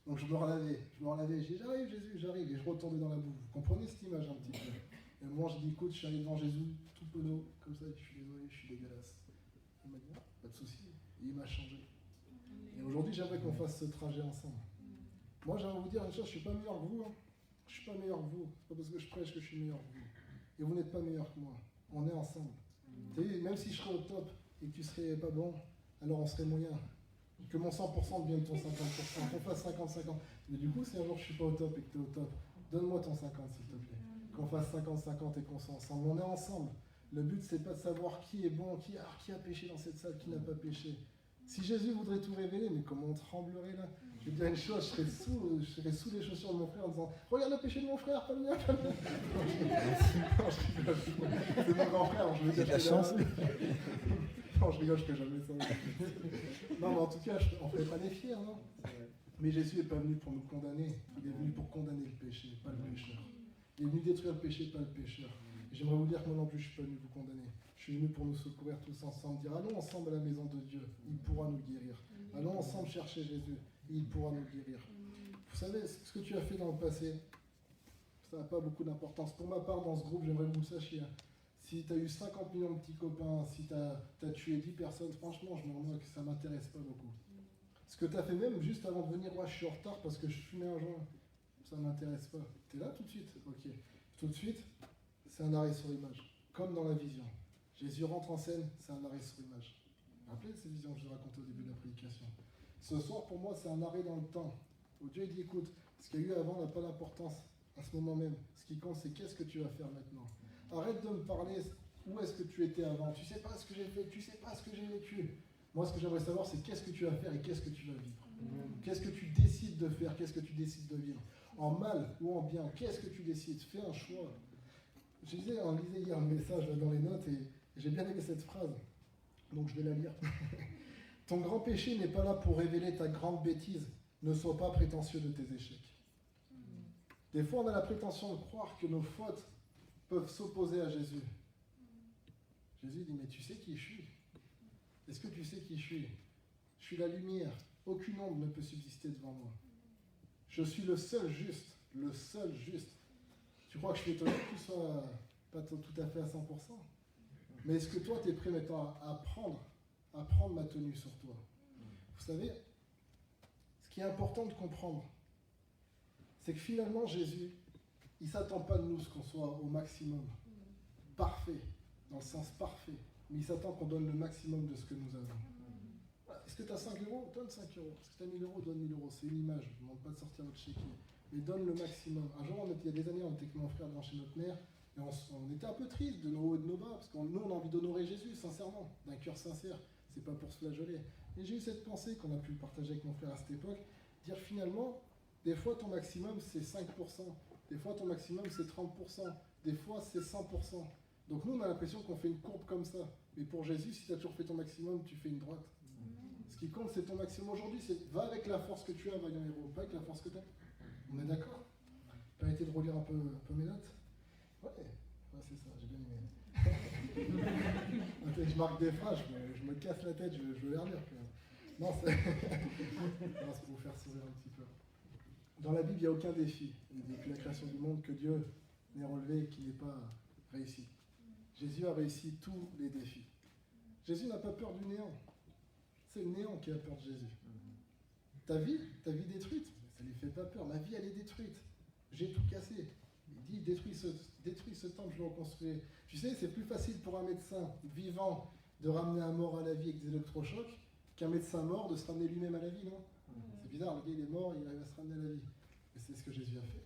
S1: Donc je me relavais. Je dis, j'arrive Jésus, j'arrive. Et je retombais dans la boue. Vous comprenez cette image un petit peu? Et à un moment, je dis, écoute, je suis arrivé devant Jésus, tout penaud, comme ça, je suis désolé, je suis dégueulasse. Il m'a dit, ah, pas de souci. Et il m'a changé. Et aujourd'hui, j'aimerais qu'on fasse ce trajet ensemble. Moi, j'aimerais vous dire une chose, je ne suis pas meilleur que vous. Hein. Je ne suis pas meilleur que vous. C'est pas parce que je prêche que je suis meilleur que vous. Et vous n'êtes pas meilleur que moi. On est ensemble. Même si je serais au top et que tu ne serais pas bon, alors on serait moyen. Que mon 100% devienne ton 50%, qu'on fasse 50-50. Mais du coup, si un jour je ne suis pas au top et que tu es au top, donne-moi ton 50 s'il te plaît. qu'on fasse 50-50 et qu'on soit ensemble. On est ensemble. Le but, c'est pas de savoir qui est bon, qui a péché dans cette salle, qui n'a pas péché. Si Jésus voudrait tout révéler, mais comment on tremblerait là? Je vais dire une chose, je serais sous les chaussures de mon frère en disant « Regarde le péché de mon frère, pas le mien, pas le mien !» C'est mon grand frère, je veux dire.
S2: C'est la chance.
S1: Non, je rigole, je fais jamais ça. Non, mais en tout cas, on ne ferait pas les fiers, non? Mais Jésus n'est pas venu pour nous condamner, il est venu pour condamner le péché, pas le pécheur. Il est venu détruire le péché, pas le pécheur. Et j'aimerais vous dire que moi non plus, je ne suis pas venu vous condamner. Je suis venu pour nous secourir tous ensemble, dire allons ensemble à la maison de Dieu, il pourra nous guérir. Allons ensemble chercher Jésus, il pourra nous guérir. Vous savez, ce que tu as fait dans le passé, ça n'a pas beaucoup d'importance. Pour ma part, dans ce groupe, j'aimerais que vous le sachiez. Si tu as eu 50 millions de petits copains, si tu as tué 10 personnes, franchement, je me rends compte que ça ne m'intéresse pas beaucoup. Ce que tu as fait même juste avant de venir, moi je suis en retard parce que je fumais un joint, ça ne m'intéresse pas. Tu es là tout de suite? Ok. Tout de suite, c'est un arrêt sur image, comme dans la vision. Jésus rentre en scène, c'est un arrêt sur image. Vous vous rappelez de ces visions que je vous racontais au début de la prédication? Ce soir, pour moi, c'est un arrêt dans le temps, où Dieu dit, écoute, ce qu'il y a eu avant n'a pas d'importance à ce moment même. Ce qui compte, c'est qu'est-ce que tu vas faire maintenant. Arrête de me parler où est-ce que tu étais avant. Tu ne sais pas ce que j'ai fait, tu ne sais pas ce que j'ai vécu. Moi, ce que j'aimerais savoir, c'est qu'est-ce que tu vas faire et qu'est-ce que tu vas vivre. Qu'est-ce que tu décides de faire, qu'est-ce que tu décides de vivre. En mal ou en bien, qu'est-ce que tu décides? Fais un choix. Je lisais hier un message dans les notes et j'ai bien aimé cette phrase. Donc je vais la lire. Ton grand péché n'est pas là pour révéler ta grande bêtise. Ne sois pas prétentieux de tes échecs. Des fois, on a la prétention de croire que nos fautes peuvent s'opposer à Jésus. Jésus dit, mais tu sais qui je suis? Est-ce que tu sais qui je suis? Je suis la lumière. Aucune ombre ne peut subsister devant moi. Je suis le seul juste. Le seul juste. Tu crois que je suis étonné que tu sois pas tout à fait à 100%? Mais est-ce que toi, tu es prêt maintenant à prendre ma tenue sur toi? Vous savez, ce qui est important de comprendre, c'est que finalement, Jésus, il ne s'attend pas de nous ce qu'on soit au maximum. Parfait, dans le sens parfait. Mais il s'attend qu'on donne le maximum de ce que nous avons. Est-ce que tu as 5 euros? Donne 5 euros. Est-ce que tu as 1000 euros? Donne 1000 euros. C'est une image. Je ne demande pas de sortir votre chéquier. Mais donne le maximum. Un jour, il y a des années, on était avec mon frère devant chez notre mère. Et on était un peu triste de nos hauts et de nos bas. Parce que nous, on a envie d'honorer Jésus, sincèrement. D'un cœur sincère. C'est pas pour se flageoler. Et j'ai eu cette pensée qu'on a pu partager avec mon frère à cette époque. Dire finalement, des fois, ton maximum, c'est 5%. Des fois, ton maximum, c'est 30%. Des fois, c'est 100%. Donc nous, on a l'impression qu'on fait une courbe comme ça. Mais pour Jésus, si tu as toujours fait ton maximum, tu fais une droite. Ce qui compte, c'est ton maximum aujourd'hui. C'est va avec la force que tu as, vaillant héros, pas avec la force que tu as. On est d'accord? T'as été de relire un peu mes notes? Ouais, c'est ça, j'ai bien aimé. Attends, je marque des phrases, je me casse la tête, je veux les relire. Non, c'est pour vous faire sourire un petit peu. Dans la Bible, il n'y a aucun défi, depuis la création du monde, que Dieu n'ait relevé et qui n'ait pas réussi. Jésus a réussi tous les défis. Jésus n'a pas peur du néant. C'est le néant qui a peur de Jésus. Ta vie détruite, ça ne lui fait pas peur. Ma vie, elle est détruite. J'ai tout cassé. Il dit, détruis ce temple, je le reconstruirai. Tu sais, c'est plus facile pour un médecin vivant de ramener un mort à la vie avec des électrochocs qu'un médecin mort de se ramener lui-même à la vie, non? C'est bizarre, le gars, il est mort, il arrive à se ramener à la vie. Mais c'est ce que Jésus a fait.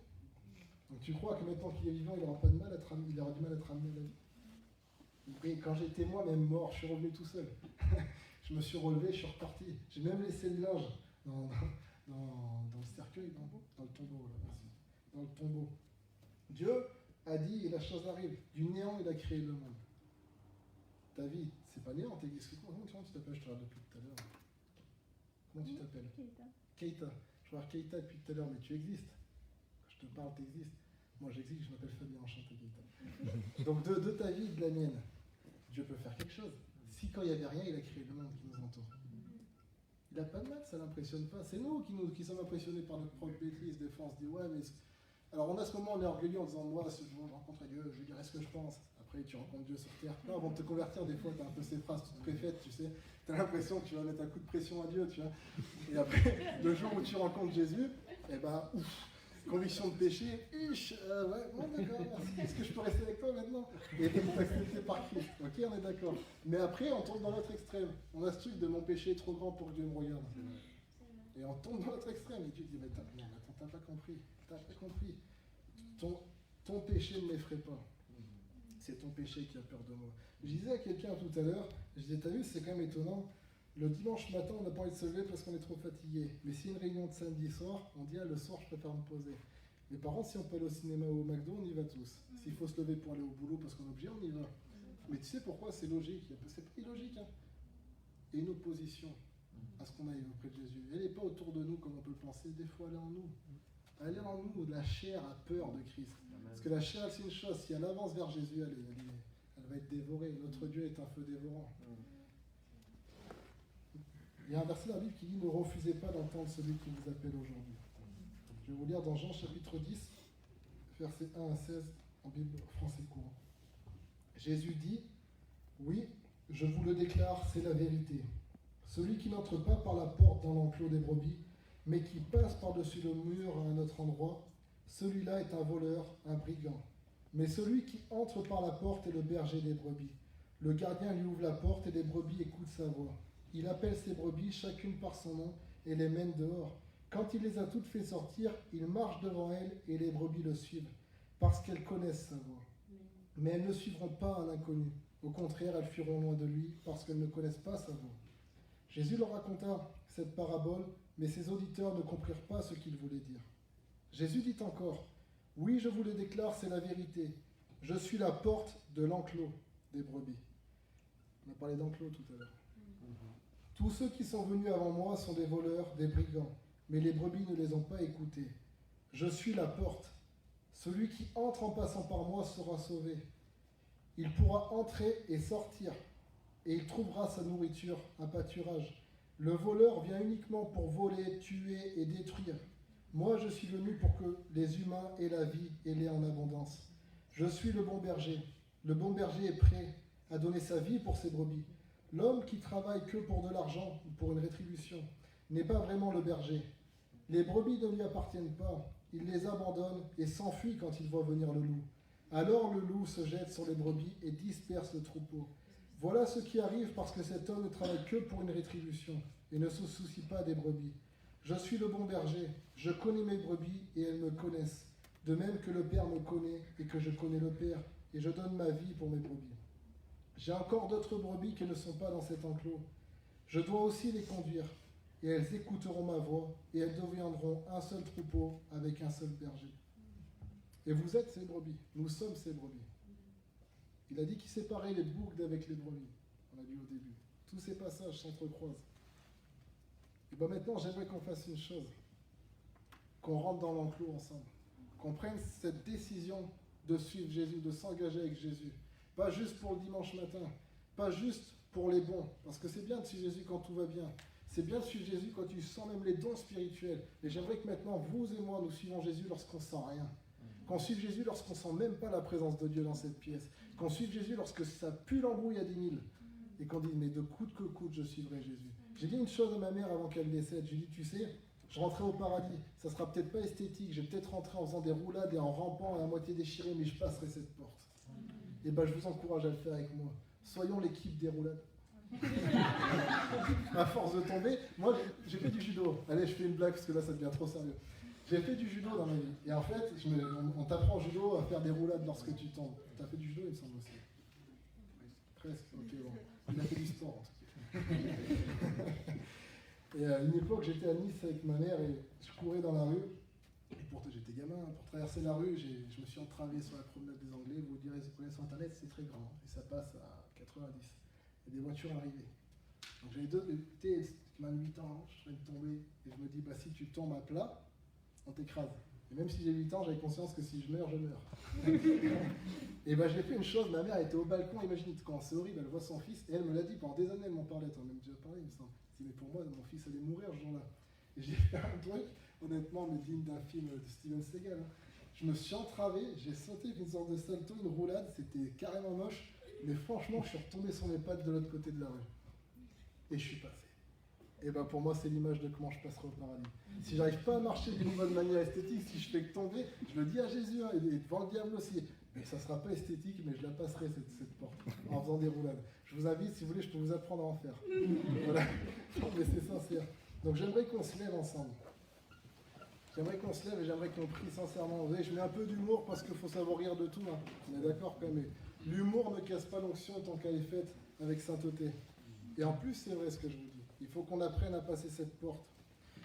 S1: Donc tu crois que maintenant qu'il est vivant, il n'aura pas de mal à te ramener, il aura du mal à te ramener à la vie? Et quand j'étais moi-même mort, je suis revenu tout seul. Je me suis relevé, je suis reparti. J'ai même laissé le linge dans le cercueil, dans le tombeau. Là, merci. Dans le tombeau. Dieu a dit, et la chose arrive, du néant, il a créé le monde. Ta vie, c'est pas néant, t'existes. Comment tu t'appelles? Je te regarde depuis tout à l'heure. Comment tu t'appelles? Keita. Je vois Keita depuis tout à l'heure, mais tu existes. Quand je te parle, tu existes. Moi, j'existe, je m'appelle Fabien, enchanté Keita. Donc, de ta vie, de la mienne, Dieu peut faire quelque chose. Si quand il n'y avait rien, il a créé le monde qui nous entoure. Il n'a pas de mal, ça ne l'impressionne pas. C'est nous qui sommes impressionnés par notre propre bêtise. Des fois, on se dit, ouais, mais... Alors, on a ce moment, on est orgueilleux en disant, moi, ce jour, je rencontre Dieu, je lui dirai ce que je pense. Après, tu rencontres Dieu sur terre. Là, avant de te convertir, des fois, tu as un peu ces phrases toutes préfaites, tu sais. Tu as l'impression que tu vas mettre un coup de pression à Dieu, tu vois. Et après, le jour où tu rencontres Jésus, eh ben, ouf, conviction de péché, ouais, bon, d'accord, merci. Est-ce que je peux rester avec toi maintenant? Et tu es accepté par Christ. Ok, on est d'accord. Mais après, on tombe dans l'autre extrême. On a ce truc de mon péché est trop grand pour que Dieu me regarde. Et on tombe dans l'autre extrême. Et Dieu dit, mais attends, t'as pas compris. T'as pas compris. ton péché ne m'effraie pas. C'est ton péché qui a peur de moi. Je disais à quelqu'un tout à l'heure, je disais, t'as vu, c'est quand même étonnant. Le dimanche matin, on n'a pas envie de se lever parce qu'on est trop fatigué. Mais s'il y a une réunion de samedi soir, on dit, ah, le soir, je préfère me poser. Mais par contre, si on peut aller au cinéma ou au McDo, on y va tous. S'il faut se lever pour aller au boulot parce qu'on est obligé, on y va. Mais tu sais pourquoi c'est logique? C'est pas illogique. Hein. Et une opposition à ce qu'on a auprès de Jésus. Elle n'est pas autour de nous comme on peut le penser. Des fois, elle est en nous. Elle est en nous. La chair a peur de Christ. Parce que la chair, c'est une chose. Si elle avance vers Jésus, elle va être dévorée. Notre Dieu est un feu dévorant. Il y a un verset dans la Bible qui dit « Ne refusez pas d'entendre celui qui vous appelle aujourd'hui ». Je vais vous lire dans Jean chapitre 10, versets 1 à 16, en Bible français courant. Jésus dit « Oui, je vous le déclare, c'est la vérité. Celui qui n'entre pas par la porte dans l'enclos des brebis, mais qui passe par-dessus le mur à un autre endroit, celui-là est un voleur, un brigand. Mais celui qui entre par la porte est le berger des brebis. Le gardien lui ouvre la porte et les brebis écoutent sa voix. Il appelle ses brebis, chacune par son nom, et les mène dehors. Quand il les a toutes fait sortir, il marche devant elles et les brebis le suivent, parce qu'elles connaissent sa voix. Mais elles ne suivront pas un inconnu. Au contraire, elles fuiront loin de lui, parce qu'elles ne connaissent pas sa voix. Jésus leur raconta cette parabole, mais ses auditeurs ne comprirent pas ce qu'il voulait dire. Jésus dit encore, « Oui, je vous le déclare, c'est la vérité. Je suis la porte de l'enclos des brebis. » On a parlé d'enclos tout à l'heure. Tous ceux qui sont venus avant moi sont des voleurs, des brigands, mais les brebis ne les ont pas écoutés. Je suis la porte. Celui qui entre en passant par moi sera sauvé. Il pourra entrer et sortir, et il trouvera sa nourriture, un pâturage. Le voleur vient uniquement pour voler, tuer et détruire. Moi, je suis venu pour que les humains aient la vie et l'aient en abondance. Je suis le bon berger. Le bon berger est prêt à donner sa vie pour ses brebis. L'homme qui travaille que pour de l'argent ou pour une rétribution n'est pas vraiment le berger. Les brebis ne lui appartiennent pas. Il les abandonne et s'enfuit quand il voit venir le loup. Alors le loup se jette sur les brebis et disperse le troupeau. Voilà ce qui arrive parce que cet homme ne travaille que pour une rétribution et ne se soucie pas des brebis. Je suis le bon berger, je connais mes brebis et elles me connaissent, de même que le Père me connaît et que je connais le Père, et je donne ma vie pour mes brebis. J'ai encore d'autres brebis qui ne sont pas dans cet enclos. Je dois aussi les conduire, et elles écouteront ma voix, et elles deviendront un seul troupeau avec un seul berger. Et vous êtes ces brebis, nous sommes ces brebis. Il a dit qu'il séparait les boucs avec les brebis, on a dit au début. Tous ces passages s'entrecroisent. Et bien maintenant, j'aimerais qu'on fasse une chose, qu'on rentre dans l'enclos ensemble, qu'on prenne cette décision de suivre Jésus, de s'engager avec Jésus. Pas juste pour le dimanche matin, pas juste pour les bons, parce que c'est bien de suivre Jésus quand tout va bien. C'est bien de suivre Jésus quand tu sens même les dons spirituels. Et j'aimerais que maintenant, vous et moi, nous suivons Jésus lorsqu'on ne sent rien. Qu'on suive Jésus lorsqu'on ne sent même pas la présence de Dieu dans cette pièce. Qu'on suive Jésus lorsque ça pue l'embrouille à 10 000. Et qu'on dise, mais de coûte que coûte, je suivrai Jésus. J'ai dit une chose à ma mère avant qu'elle décède. J'ai dit, tu sais, je rentrais au paradis. Ça ne sera peut-être pas esthétique. Je vais peut-être rentrer en faisant des roulades et en rampant à moitié déchiré, mais je passerai cette porte. Et ben, je vous encourage à le faire avec moi. Soyons l'équipe des roulades. À force de tomber, moi j'ai fait du judo. Allez, je fais une blague parce que là ça devient trop sérieux. J'ai fait du judo dans ma vie. Et en fait, on t'apprend au judo à faire des roulades lorsque tu tombes. Tu as fait du judo, il me semble aussi. Presque, ok, bon. Il a fait du sport en tout cas. Et à une époque, j'étais à Nice avec ma mère et je courais dans la rue. Et pourtant, j'étais gamin. Pour traverser la rue, je me suis entravé sur la promenade des Anglais. Vous direz, vous connaissez sur Internet, c'est très grand. Et ça passe à 90. Et des voitures arrivaient. Donc j'avais 8 ans, je train de tomber. Et je me dis, bah si tu tombes à plat, on t'écrase. Et même si j'ai 8 ans, j'avais conscience que si je meurs, je meurs. Et bah j'ai fait une chose, ma mère était au balcon, imagine quand c'est horrible, elle voit son fils, et elle me l'a dit pendant des années, elle m'en parlait, t'en as même déjà parlé, il me semble. Je dis, mais pour moi, mon fils allait mourir ce jour-là. Et j'ai fait un truc, honnêtement, mais digne d'un film de Steven Seagal. Hein. Je me suis entravé, j'ai sauté une sorte de salto, une roulade, c'était carrément moche, mais franchement, je suis retombé sur mes pattes de l'autre côté de la rue. Et je suis passé. Et ben pour moi, c'est l'image de comment je passerai au paradis. Si j'arrive pas à marcher d'une bonne manière esthétique, si je fais que tomber, je le dis à Jésus, hein, et devant le diable aussi. Mais ça sera pas esthétique, mais je la passerai cette porte, en faisant des roulades. Je vous invite, si vous voulez, je peux vous apprendre à en faire. Voilà. Non, mais c'est sincère. Donc j'aimerais qu'on se lève ensemble. J'aimerais qu'on se lève et j'aimerais qu'on prie sincèrement. Vous voyez, je mets un peu d'humour parce qu'il faut savoir rire de tout. Hein. On est d'accord quand même. Mais l'humour ne casse pas l'onction tant qu'elle est faite avec sainteté. Et en plus, c'est vrai ce que je vous dis. Il faut qu'on apprenne à passer cette porte.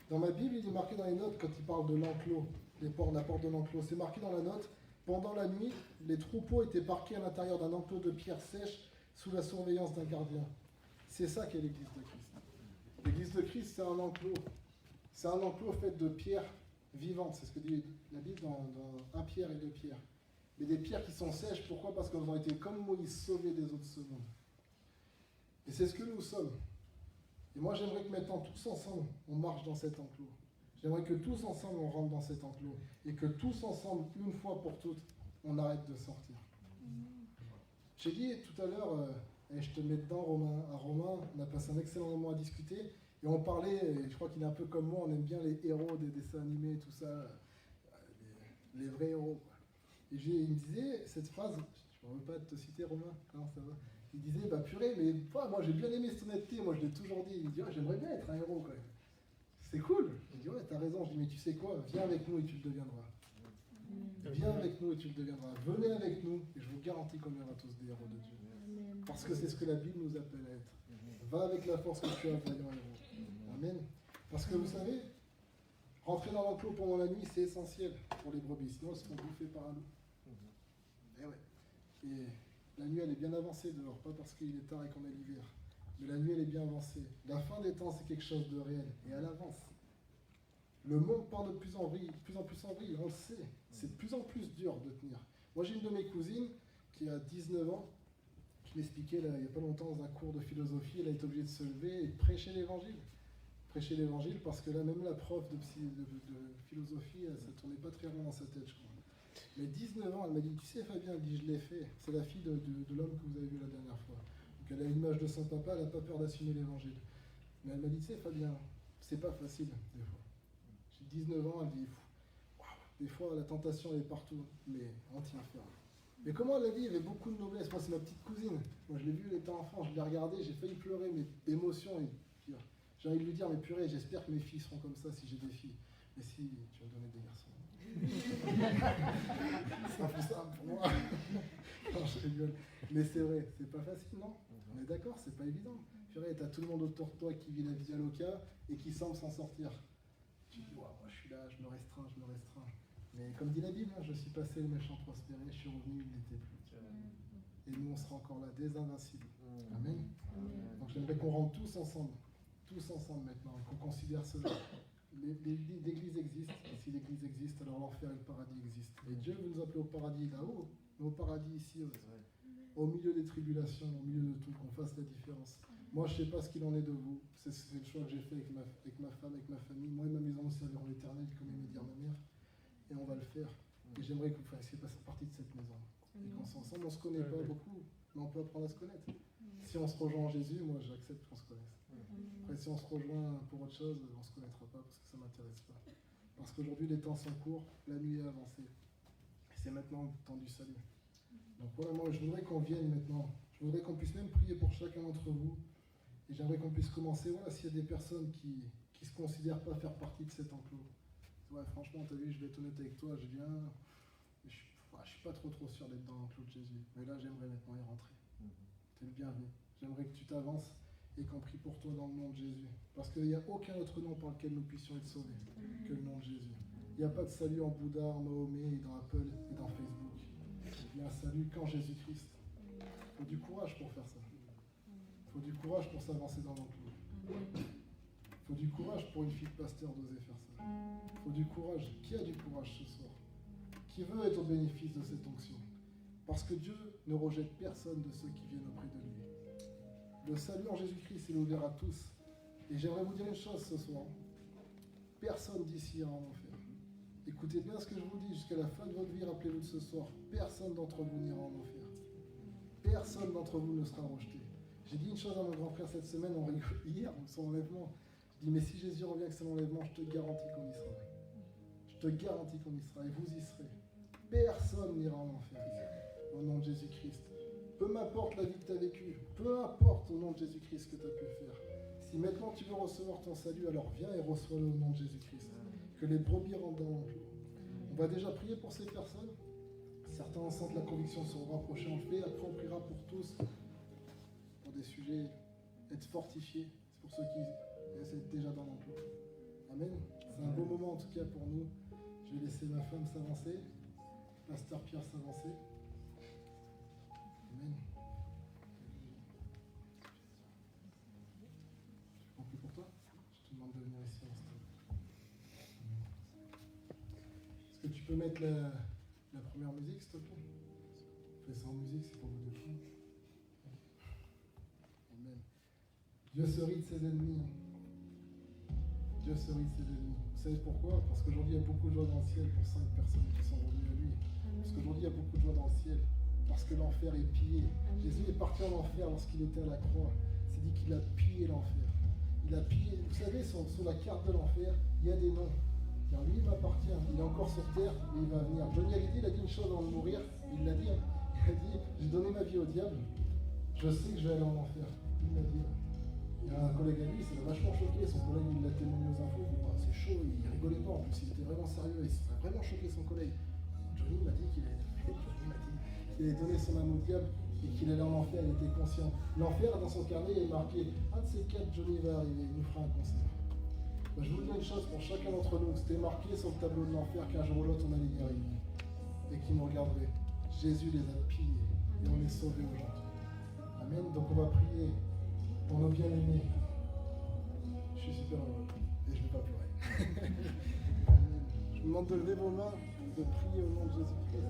S1: Dans ma Bible, il est marqué dans les notes quand il parle de l'enclos, la porte de l'enclos. C'est marqué dans la note. Pendant la nuit, les troupeaux étaient parqués à l'intérieur d'un enclos de pierre sèche sous la surveillance d'un gardien. C'est ça qu'est l'Église de Christ. L'Église de Christ, c'est un enclos. C'est un enclos fait de pierres vivantes. C'est ce que dit la Bible dans 1 Pierre et 2 Pierre. Mais des pierres qui sont sèches, pourquoi? Parce qu'elles ont été, comme Moïse, sauvées des eaux de ce monde. Et c'est ce que nous sommes. Et moi, j'aimerais que maintenant, tous ensemble, on marche dans cet enclos. J'aimerais que tous ensemble, on rentre dans cet enclos. Et que tous ensemble, une fois pour toutes, on arrête de sortir. J'ai dit tout à l'heure, et je te mets dedans, Romain. À Romain, on a passé un excellent moment à discuter. Et on parlait, et je crois qu'il est un peu comme moi, on aime bien les héros des dessins animés, tout ça. Les vrais héros. Et il me disait cette phrase, je ne veux pas te citer, Romain, non, ça va. Il disait, bah purée, mais moi j'ai bien aimé cette honnêteté, moi je l'ai toujours dit. Il me dit, ouais, j'aimerais bien être un héros quand même. C'est cool. Je dis, ouais, t'as raison. Je dis, mais tu sais quoi, viens avec nous et tu le deviendras. Viens avec nous et tu le deviendras. Venez avec nous et je vous garantis qu'on ira tous des héros de Dieu. Parce que c'est ce que la Bible nous appelle à être. Va avec la force que tu as, voyant héros. Amen. Parce que vous savez, rentrer dans l'enclos pendant la nuit, c'est essentiel pour les brebis. Sinon, elles seront bouffées par un loup. Et ouais. Et la nuit, elle est bien avancée dehors. Pas parce qu'il est tard et qu'on est l'hiver. Mais la nuit, elle est bien avancée. La fin des temps, c'est quelque chose de réel. Et elle avance. Le monde part de plus en plus en vrille, on le sait. C'est de plus en plus dur de tenir. Moi, j'ai une de mes cousines qui a 19 ans, qui m'expliquait il n'y a pas longtemps dans un cours de philosophie, elle a été obligée de se lever et de prêcher l'évangile. Prêcher l'évangile parce que là, même la prof de philosophie, ça ne tournait pas très rond dans sa tête, je crois. Mais 19 ans, elle m'a dit, tu sais Fabien, elle dit, je l'ai fait. C'est la fille de l'homme que vous avez vu la dernière fois. Donc elle a l'image de son papa, elle n'a pas peur d'assumer l'évangile. Mais elle m'a dit, tu sais Fabien, c'est pas facile des fois. J'ai 19 ans, elle dit, des fois la tentation elle est partout, mais on tient ferme. Mais comment elle a dit, il y avait beaucoup de noblesse. Moi c'est ma petite cousine. Moi je l'ai vue, elle était enfant, je l'ai regardée, j'ai failli pleurer, mais d'émotion. Et puis, j'ai envie de lui dire, mais purée, j'espère que mes filles seront comme ça si j'ai des filles. Mais si, tu vas me donner des garçons. C'est un peu simple pour moi. Non, je rigole. Mais c'est vrai, c'est pas facile, non? On est d'accord, c'est pas évident. Purée, t'as tout le monde autour de toi qui vit la vie à loca et qui semble s'en sortir. Tu dis, moi je suis là, je me restreins. Mais comme dit la Bible, je suis passé le méchant prospéré, je suis revenu, il n'était plus. Et nous, on sera encore là, des invincibles. Amen. Donc j'aimerais qu'on rentre tous ensemble maintenant, qu'on considère cela. L'Église existe, et si l'Église existe, alors l'enfer et le paradis existent. Et Dieu veut nous appeler au paradis là-haut, mais au paradis ici aussi. Au milieu des tribulations, au milieu de tout, qu'on fasse la différence. Moi, je ne sais pas ce qu'il en est de vous. C'est le choix que j'ai fait avec ma femme, avec ma famille. Moi et ma maison, nous servirons l'Éternel, comme aimait dire ma mère. Et on va le faire. Et j'aimerais que vous fassiez partie de cette maison. Et qu'on s'ensemble, on ne se connaît pas beaucoup, mais on peut apprendre à se connaître. Si on se rejoint en Jésus, moi j'accepte qu'on se connaisse. Après, si on se rejoint pour autre chose, on ne se connaîtra pas parce que ça ne m'intéresse pas. Parce qu'aujourd'hui, les temps sont courts, la nuit est avancée. Et c'est maintenant le temps du salut. Donc voilà, moi je voudrais qu'on vienne maintenant. Je voudrais qu'on puisse même prier pour chacun d'entre vous. Et j'aimerais qu'on puisse commencer. Voilà, s'il y a des personnes qui ne se considèrent pas faire partie de cet enclos. Ouais, franchement, tu as vu, je vais être honnête avec toi, je viens. Je suis pas trop sûr d'être dans l'enclos de Jésus. Mais là, j'aimerais maintenant y rentrer. Tu es le bienvenu. J'aimerais que tu t'avances et qu'on prie pour toi dans le nom de Jésus. Parce qu'il n'y a aucun autre nom par lequel nous puissions être sauvés que le nom de Jésus. Il n'y a pas de salut en Bouddha, en Mahomet, dans Apple et dans Facebook. Il y a un salut qu'en Jésus-Christ. Il faut du courage pour faire ça. Il faut du courage pour s'avancer dans l'enclos. Il faut du courage pour une fille de pasteur d'oser faire ça. Il faut du courage. Qui a du courage ce soir? Qui veut être au bénéfice de cette onction? Parce que Dieu ne rejette personne de ceux qui viennent auprès de lui. Le salut en Jésus-Christ est ouvert à tous. Et j'aimerais vous dire une chose ce soir. Personne d'ici ira en enfer. Écoutez bien ce que je vous dis. Jusqu'à la fin de votre vie, rappelez-vous de ce soir. Personne d'entre vous n'ira en enfer. Personne d'entre vous ne sera rejeté. J'ai dit une chose à mon grand frère cette semaine, on rigole hier, son enlèvement. Je dis, mais si Jésus revient avec son enlèvement, je te garantis qu'on y sera. Je te garantis qu'on y sera et vous y serez. Personne n'ira en enfer au nom de Jésus-Christ. Peu m'importe la vie que tu as vécue, peu importe au nom de Jésus-Christ ce que tu as pu faire. Si maintenant tu veux recevoir ton salut, alors viens et reçois-le au nom de Jésus-Christ. que les brebis rentrent dans l'enclos. On va déjà prier pour ces personnes. Certains sentent la conviction de se rapprocher, on le fait. Après, on priera pour tous, pour des sujets, être fortifiés. C'est pour ceux qui essaient déjà dans l'enclos. Amen. C'est un beau moment en tout cas pour nous. Je vais laisser ma femme s'avancer, Pasteur Pierre s'avancer. Amen. Je compris pour toi. Je te demande de venir ici. Est-ce que tu peux mettre la première musique, s'il te plaît? Fais ça en musique, c'est pour vous deux. Amen. Dieu se rit de ses ennemis. Dieu se rit de ses ennemis. Vous savez pourquoi? Parce qu'aujourd'hui, il y a beaucoup de joie dans le ciel pour 5 personnes qui sont revenues à lui. Parce qu'aujourd'hui, il y a beaucoup de joie dans le ciel. Parce que l'enfer est pillé. Jésus est parti en enfer lorsqu'il était à la croix. C'est dit qu'il a pillé l'enfer. Il a pillé. Vous savez, sur la carte de l'enfer, il y a des noms. Car lui, il m'appartient. Il est encore sur terre et il va venir. Johnny Hallyday, il a dit une chose avant de mourir. Il l'a dit. Il a dit, j'ai donné ma vie au diable. Je sais que je vais aller en enfer. Il l'a dit. Il y a un collègue à lui, ça l'a vachement choqué. Son collègue, il l'a témoigné aux infos. Il dit, c'est chaud. Il rigolait pas. En plus, il était vraiment sérieux. Et ça a vraiment choqué son collègue. Johnny m'a dit qu'il avait donné son âme au diable et qu'il allait en enfer. Il était conscient. L'enfer, dans son carnet, il est marqué, un de ces 4, Johnny va arriver. Il nous fera un concert. Je vous dis une chose pour chacun d'entre nous, c'était marqué sur le tableau de l'enfer qu'un jour ou l'autre on allait y arriver et qui nous regarderait. Jésus les a pillés et on est sauvés aujourd'hui. Amen. Donc on va prier pour nos bien-aimés. Je suis super heureux et je ne vais pas pleurer. Amen. Je vous demande de lever vos mains, de prier au nom de Jésus-Christ.